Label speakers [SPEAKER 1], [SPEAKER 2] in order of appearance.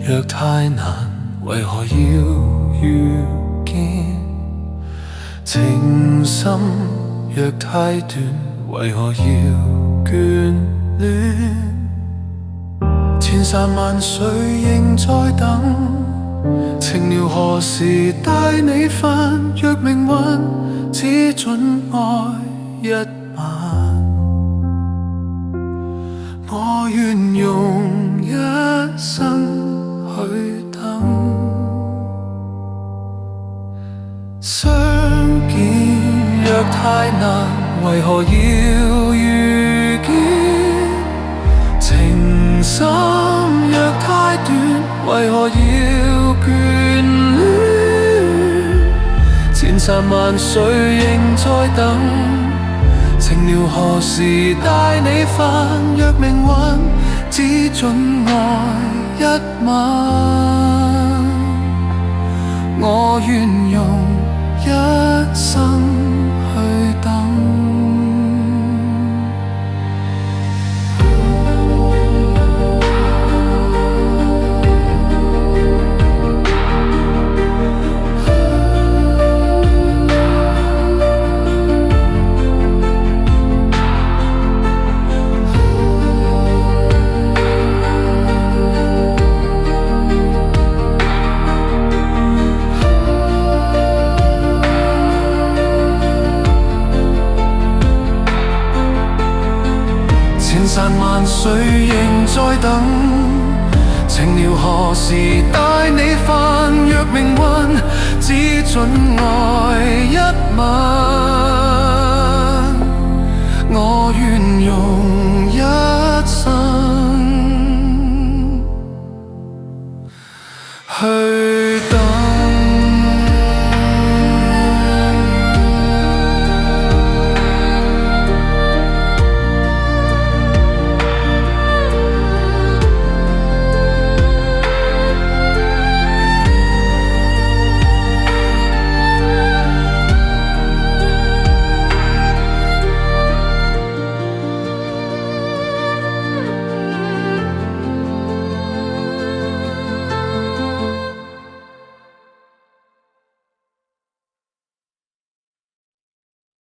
[SPEAKER 1] 若太難，為何要遇見？情深若太短，為何要眷戀？千山萬水仍在等，情了何時帶你返？若命運只准愛一晚，我願用一生去等。相見若太難，為何要遇見？情深若太短，為何要眷戀？千山萬水仍在等，情了何時帶你返？若命運只准愛一晚，我願用一生去等。千山萬水仍在等，情了何時帶你返？若命運只准愛一晚。